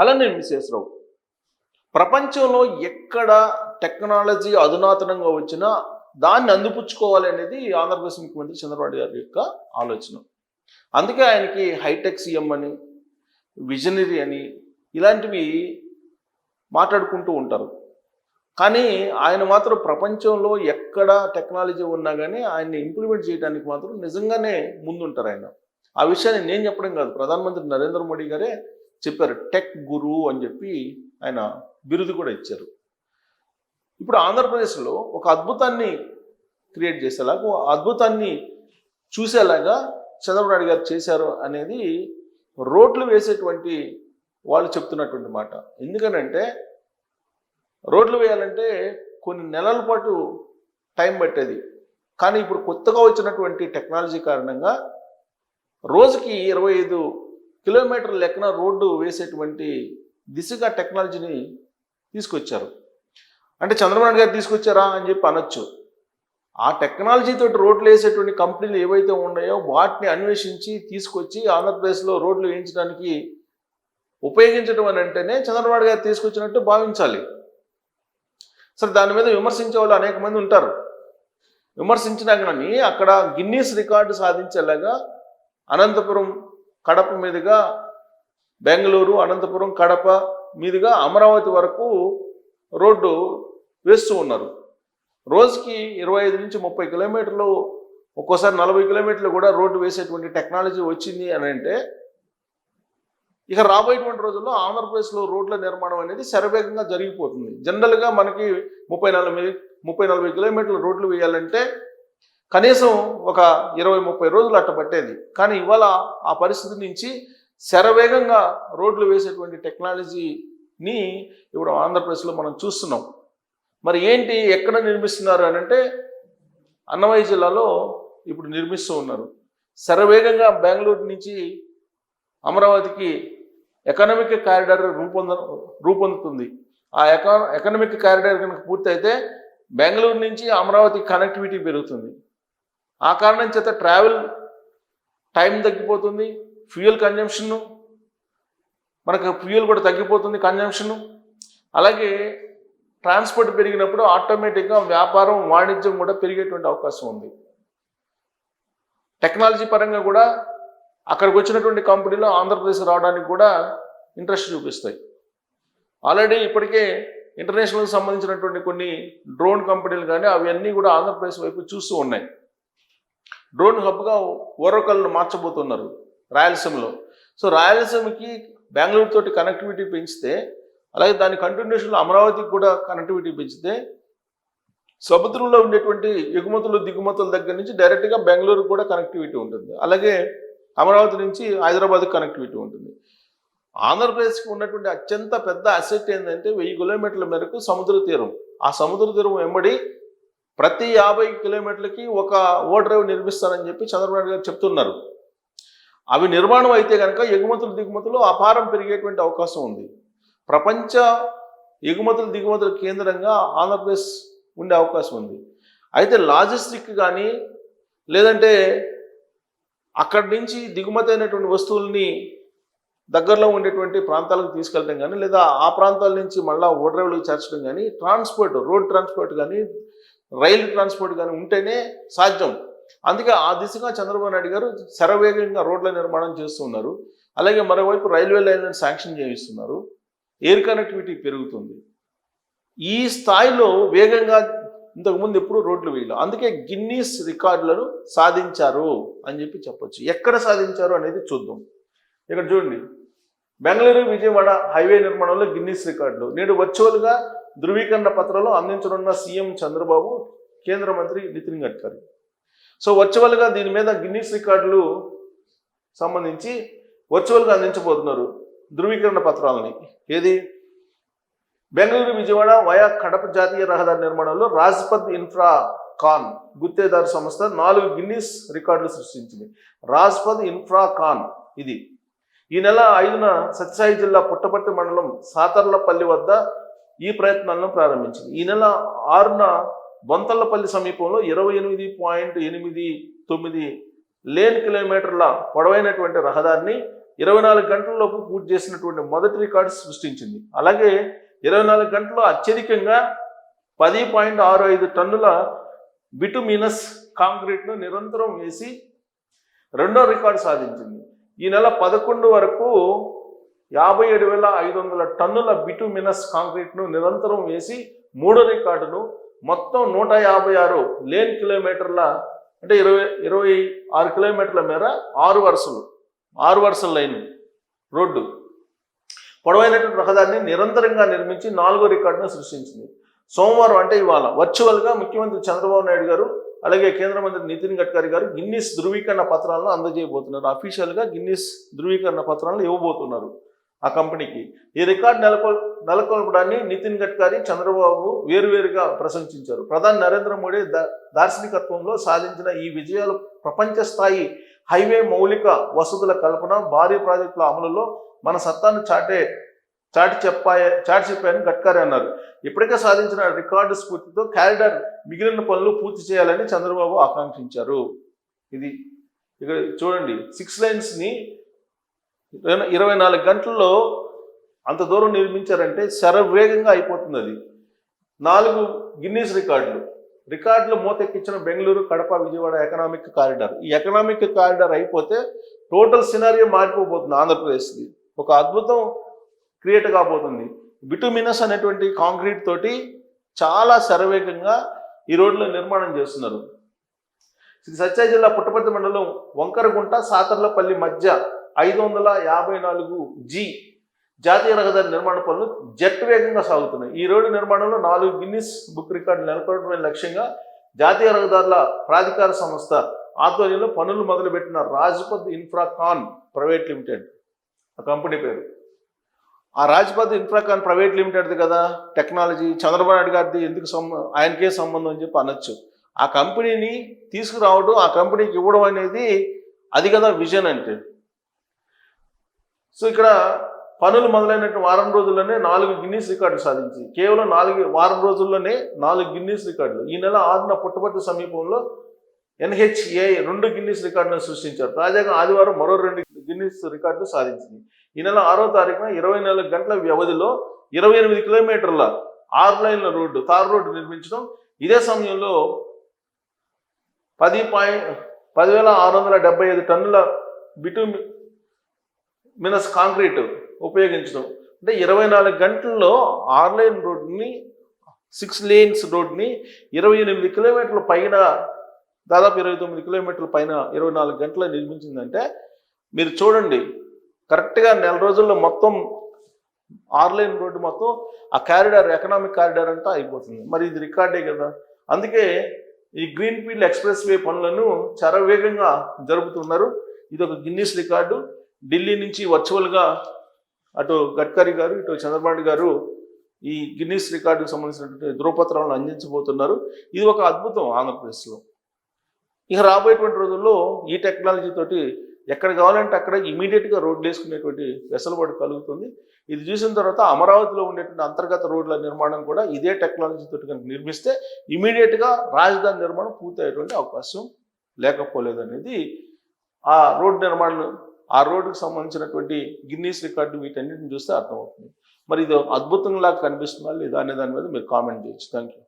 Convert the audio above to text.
అలానే విశ్వేశ్వరరావు ప్రపంచంలో ఎక్కడ టెక్నాలజీ అధునాతనంగా వచ్చినా దాన్ని అందిపుచ్చుకోవాలి అనేది ఆంధ్రప్రదేశ్ ముఖ్యమంత్రి చంద్రబాబు నాయుడు గారి యొక్క ఆలోచన. అందుకే ఆయనకి హైటెక్ సీఎం అని, విజనరీ అని ఇలాంటివి మాట్లాడుకుంటూ ఉంటారు. కానీ ఆయన మాత్రం ప్రపంచంలో ఎక్కడ టెక్నాలజీ ఉన్నా కానీ ఆయన్ని ఇంప్లిమెంట్ చేయడానికి మాత్రం నిజంగానే ముందుంటారు ఆయన. ఆ విషయాన్ని నేను చెప్పడం కాదు, ప్రధానమంత్రి నరేంద్ర మోడీ గారే చెప్పారు. టెక్ గురువు అని చెప్పి ఆయన బిరుదు కూడా ఇచ్చారు. ఇప్పుడు ఆంధ్రప్రదేశ్లో ఒక అద్భుతాన్ని క్రియేట్ చేసేలాగా, ఒక అద్భుతాన్ని చూసేలాగా చంద్రబాబు నాయుడు గారు చేశారు అనేది రోడ్లు వేసేటువంటి వాళ్ళు చెప్తున్నటువంటి మాట. ఎందుకనంటే రోడ్లు వేయాలంటే కొన్ని నెలల పాటు టైం పట్టేది. కానీ ఇప్పుడు కొత్తగా వచ్చినటువంటి టెక్నాలజీ కారణంగా రోజుకి 25 కిలోమీటర్ల లెక్కన రోడ్డు వేసేటువంటి దిశగా టెక్నాలజీని తీసుకొచ్చారు. అంటే చంద్రబాబు నాయుడు గారు తీసుకొచ్చారా అని చెప్పి అనొచ్చు. ఆ టెక్నాలజీతో రోడ్లు వేసేటువంటి కంపెనీలు ఏవైతే ఉన్నాయో వాటిని అన్వేషించి తీసుకొచ్చి ఆంధ్రప్రదేశ్లో రోడ్లు వేయించడానికి ఉపయోగించడం అని అంటేనే చంద్రబాబు నాయుడు గారు తీసుకొచ్చినట్టు భావించాలి. సరే, దాని మీద విమర్శించే వాళ్ళు అనేక మంది ఉంటారు. విమర్శించినా కానీ అక్కడ గిన్నీస్ రికార్డు సాధించేలాగా అనంతపురం కడప మీదుగా బెంగళూరు, అనంతపురం, కడప మీదుగా అమరావతి వరకు రోడ్డు వేస్తూ ఉన్నారు. రోజుకి 25 నుంచి 30 కిలోమీటర్లు, ఒక్కోసారి 40 కిలోమీటర్లు కూడా రోడ్డు వేసేటువంటి టెక్నాలజీ వచ్చింది అని అంటే ఇక రాబోయేటువంటి రోజుల్లో ఆంధ్రప్రదేశ్లో రోడ్ల నిర్మాణం అనేది శరవేగంగా జరిగిపోతుంది. జనరల్గా మనకి 30-40 కిలోమీటర్ల రోడ్లు వేయాలంటే కనీసం ఒక 20-30 రోజులు అట్ట పట్టేది. కానీ ఇవాళ ఆ పరిస్థితి నుంచి శరవేగంగా రోడ్లు వేసేటువంటి టెక్నాలజీని ఇప్పుడు ఆంధ్రప్రదేశ్లో మనం చూస్తున్నాం. మరి ఏంటి, ఎక్కడ నిర్మిస్తున్నారు అని అంటే అన్నమయ్య జిల్లాలో ఇప్పుడు నిర్మిస్తూ ఉన్నారు. శరవేగంగా బెంగళూరు నుంచి అమరావతికి ఎకనామిక్ కారిడార్ రూపొందుతుంది. ఆ ఎకనామిక్ కారిడార్ కనుక పూర్తయితే బెంగళూరు నుంచి అమరావతి కనెక్టివిటీ పెరుగుతుంది. ఆ కారణం చేత ట్రావెల్ టైం తగ్గిపోతుంది, ఫ్యూయల్ కన్జంప్షను, మనకు ఫ్యూయల్ కూడా తగ్గిపోతుంది కన్జంప్షను. అలాగే ట్రాన్స్పోర్ట్ పెరిగినప్పుడు ఆటోమేటిక్గా వ్యాపారం, వాణిజ్యం కూడా పెరిగేటువంటి అవకాశం ఉంది. టెక్నాలజీ పరంగా కూడా అక్కడికి వచ్చినటువంటి కంపెనీలు ఆంధ్రప్రదేశ్ రావడానికి కూడా ఇంట్రెస్ట్ చూపిస్తాయి. ఆల్రెడీ ఇప్పటికే ఇంటర్నేషనల్కి సంబంధించినటువంటి కొన్ని డ్రోన్ కంపెనీలు కానీ అవన్నీ కూడా ఆంధ్రప్రదేశ్ వైపు చూస్తూ ఉన్నాయి. డ్రోన్ హబ్గా ఓరకల్ను మార్చబోతున్నారు రాయలసీమలో. సో రాయలసీమకి బెంగళూరు తోటి కనెక్టివిటీ పెంచితే, అలాగే దాని కంటిన్యూషన్లో అమరావతికి కూడా కనెక్టివిటీ పెంచితే సముద్రంలో ఉండేటువంటి ఎగుమతులు దిగుమతుల దగ్గర నుంచి డైరెక్ట్గా బెంగళూరుకు కూడా కనెక్టివిటీ ఉంటుంది. అలాగే అమరావతి నుంచి హైదరాబాద్కి కనెక్టివిటీ ఉంటుంది. ఆంధ్రప్రదేశ్కి ఉన్నటువంటి అత్యంత పెద్ద అసెట్ ఏంటంటే 1000 కిలోమీటర్ల మేరకు సముద్ర తీరం. ఆ సముద్ర తీరం వెంబడి ప్రతి 50 కిలోమీటర్లకి ఒక ఓడరేవు నిర్మిస్తారని చెప్పి చంద్రబాబు నాయుడు గారు చెప్తున్నారు. అవి నిర్మాణం అయితే కనుక ఎగుమతులు దిగుమతులు అపారం పెరిగేటువంటి అవకాశం ఉంది. ప్రపంచ ఎగుమతులు దిగుమతుల కేంద్రంగా ఆంధ్రప్రదేశ్ ఉండే అవకాశం ఉంది. అయితే లాజిస్టిక్ కానీ, లేదంటే అక్కడి నుంచి దిగుమతి అయినటువంటి వస్తువుల్ని దగ్గరలో ఉండేటువంటి ప్రాంతాలకు తీసుకెళ్ళడం కానీ, లేదా ఆ ప్రాంతాల నుంచి మళ్ళీ ఓడరేవులకు చేర్చడం కానీ, ట్రాన్స్పోర్ట్, రోడ్ ట్రాన్స్పోర్ట్ కానీ, రైలు ట్రాన్స్పోర్ట్ కానీ ఉంటేనే సాధ్యం. అందుకే ఆ దిశగా చంద్రబాబు నాయుడు గారు శరవేగంగా రోడ్ల నిర్మాణం చేస్తున్నారు. అలాగే మరోవైపు రైల్వే లైన్లను శాంక్షన్ చేయిస్తున్నారు. ఎయిర్ కనెక్టివిటీ పెరుగుతుంది. ఈ స్థాయిలో వేగంగా ఇంతకుముందు ఎప్పుడు రోడ్లు వేయలేదు. అందుకే గిన్నీస్ రికార్డులను సాధించారు అని చెప్పి చెప్పొచ్చు. ఎక్కడ సాధించారు అనేది చూద్దాం. ఇక్కడ చూడండి, బెంగళూరు విజయవాడ హైవే నిర్మాణంలో గిన్నీస్ రికార్డులు నేడు వర్చువల్గా ధృవీకరణ పత్రాలు అందించనున్న సీఎం చంద్రబాబు, కేంద్ర మంత్రి నితిన్ గడ్కరీ. సో వర్చువల్గా దీని మీద గిన్నీస్ రికార్డులు సంబంధించి వర్చువల్గా అందించబోతున్నారు ధృవీకరణ పత్రాలని. ఏది, బెంగళూరు విజయవాడ వయా కడప జాతీయ రహదారి నిర్మాణంలో రాజ్పథ్ ఇన్ఫ్రా కాన్ గుత్తేదారు సంస్థ 4 గిన్నీస్ రికార్డులు సృష్టించింది. రాజ్పథ్ ఇన్ఫ్రా కాన్ ఇది ఈ నెల 5న సత్యసాయి జిల్లా పుట్టపర్తి మండలం సాతర్లపల్లి వద్ద ఈ ప్రయత్నాలను ప్రారంభించింది. ఈ నెల 6న బొంతల్లపల్లి సమీపంలో 28.89 లేన్ కిలోమీటర్ల పొడవైనటువంటి రహదారిని 24 గంటలలోపు పూర్తి చేసినటువంటి మొదటి రికార్డు సృష్టించింది. అలాగే 24 గంటల్లో అత్యధికంగా 10.65 టన్నుల బిటుమినస్ కాంక్రీట్ను నిరంతరం వేసి రెండో రికార్డు సాధించింది. ఈ నెల 11 వరకు 57,500 టన్నుల బిటుమినస్ కాంక్రీట్ను నిరంతరం వేసి మూడో రికార్డును మొత్తం 156 లేన్ కిలోమీటర్ల అంటే 26 కిలోమీటర్ల మేర 6 వరుసల లైన్ రోడ్డు పొడవైనటువంటి రహదారిని నిరంతరంగా నిర్మించి 4వ రికార్డును సృష్టించింది. సోమవారం అంటే ఇవాళ వర్చువల్గా ముఖ్యమంత్రి చంద్రబాబు నాయుడు గారు అలాగే కేంద్ర మంత్రి నితిన్ గడ్కరీ గారు గిన్నిస్ ధృవీకరణ పత్రాలను అందజేయబోతున్నారు. అఫీషియల్గా గిన్నిస్ ధృవీకరణ పత్రాలను ఇవ్వబోతున్నారు ఆ కంపెనీకి. ఈ రికార్డు నెలకొల్పడాన్ని నితిన్ గడ్కరీ చంద్రబాబు వేరువేరుగా ప్రశంసించారు. ప్రధాని నరేంద్ర మోడీ దార్శనికత్వంలో సాధించిన ఈ విజయాలు ప్రపంచ స్థాయి హైవే మౌలిక వసతుల కల్పన, భారీ ప్రాజెక్టుల అమలులో మన సత్తాను చాటి చెప్పాయని గడ్కరీ అన్నారు. ఇప్పటికే సాధించిన రికార్డు స్ఫూర్తితో కారిడార్ మిగిలిన పనులు పూర్తి చేయాలని చంద్రబాబు ఆకాంక్షించారు. ఇది ఇక్కడ చూడండి, 6 లైన్స్ని 24 గంటల్లో అంత దూరం నిర్మించారంటే శరవేగంగా అయిపోతుంది. అది 4 గిన్నీస్ రికార్డులు మూతెక్కించిన బెంగళూరు, కడప, విజయవాడ ఎకనామిక్ కారిడార్. ఈ ఎకనామిక్ కారిడార్ అయిపోతే టోటల్ సినారియో మారిపోబోతుంది. ఆంధ్రప్రదేశ్కి ఒక అద్భుతం క్రియేట్ కాబోతుంది. బిటుమినస్ అనేటువంటి కాంక్రీట్ తోటి చాలా శరవేగంగా ఈ రోడ్లు నిర్మాణం చేస్తున్నారు. శ్రీ సత్య జిల్లా పుట్టపర్తి మండలం వంకరగుంట సాతర్లపల్లి మధ్య 554G జాతీయ రహదారి నిర్మాణ పనులు జట్ వేగంగా సాగుతున్నాయి. ఈ రోడ్డు నిర్మాణంలో 4 గిన్నిస్ బుక్ రికార్డులు నెలకొల్పడమే లక్ష్యంగా జాతీయ రహదారుల ప్రాధికార సంస్థ ఆధ్వర్యంలో పనులు మొదలుపెట్టిన రాజ్పథ్ ఇన్ఫ్రాకాన్ ప్రైవేట్ లిమిటెడ్ ఆ కంపెనీ పేరు. ఆ రాజ్పథ్ ఇన్ఫ్రాకాన్ ప్రైవేట్ లిమిటెడ్ది కదా టెక్నాలజీ, చంద్రబాబు నాయుడు గారిది ఎందుకు ఆయనకే సంబంధం అని చెప్పి అనొచ్చు. ఆ కంపెనీని తీసుకురావడం, ఆ కంపెనీకి ఇవ్వడం అనేది అది కదా విజన్ అంటే. సో ఇక్కడ పనులు మొదలైనట్టు వారం రోజుల్లోనే 4 గిన్నీస్ రికార్డులు సాధించి కేవలం వారం రోజుల్లోనే 4 గిన్నీస్ రికార్డులు. ఈ నెల 6న పుట్టపర్తి సమీపంలో NHAI 2 గిన్నీస్ రికార్డులను సృష్టించారు. తాజాగా ఆదివారం మరో 2 గిన్నీస్ రికార్డులు సాధించింది. ఈ నెల 6వ తారీఖున 24 గంటల వ్యవధిలో 28 కిలోమీటర్ల 6 లైన్ల తార్ రోడ్డు నిర్మించడం, ఇదే సమయంలో 10,675 టన్నుల బిటుమినస్ కాంక్రీట్ ఉపయోగించడం. అంటే 24 గంటల్లో 6 లైన్ రోడ్డుని 6 లేన్స్ రోడ్ని 28 కిలోమీటర్ల పైన, దాదాపు 29 కిలోమీటర్ల పైన 24 గంటలు నిర్మించిందంటే మీరు చూడండి, కరెక్ట్గా నెల రోజుల్లో మొత్తం 6 లైన్ రోడ్డు మొత్తం ఆ కారిడార్, ఎకనామిక్ కారిడార్ అంతా అయిపోతుంది. మరి ఇది రికార్డే కదా. అందుకే ఈ గ్రీన్ఫీల్డ్ ఎక్స్ప్రెస్ వే పనులను శరవేగంగా జరుపుతున్నారు. ఇది ఒక గిన్నీస్ రికార్డు. ఢిల్లీ నుంచి వర్చువల్గా అటు గడ్కరీ గారు, ఇటు చంద్రబాబు గారు ఈ గిన్నీస్ రికార్డుకు సంబంధించినటువంటి ధృవపత్రాలను అందించబోతున్నారు. ఇది ఒక అద్భుతం ఆంధ్రప్రదేశ్లో. ఇక రాబోయేటువంటి రోజుల్లో ఈ టెక్నాలజీ తోటి ఎక్కడ కావాలంటే అక్కడ ఇమీడియట్గా రోడ్లు వేసుకునేటువంటి వెసులుబాటు కలుగుతుంది. ఇది చూసిన తర్వాత అమరావతిలో ఉండేటువంటి అంతర్గత రోడ్ల నిర్మాణం కూడా ఇదే టెక్నాలజీ తోటి కనుక నిర్మిస్తే ఇమీడియట్గా రాజధాని నిర్మాణం పూర్తయ్యేటువంటి అవకాశం లేకపోలేదనేది ఆ రోడ్డు నిర్మాణం, ఆ రోడ్డుకు సంబంధించినటువంటి గిన్నీస్ రికార్డు వీటన్నిటిని చూస్తే అర్థమవుతుంది. మరి ఇది అద్భుతంలాగా కనిపిస్తుందా లేదా అనే దాని మీద మీరు కామెంట్ చేయొచ్చు. Thank you.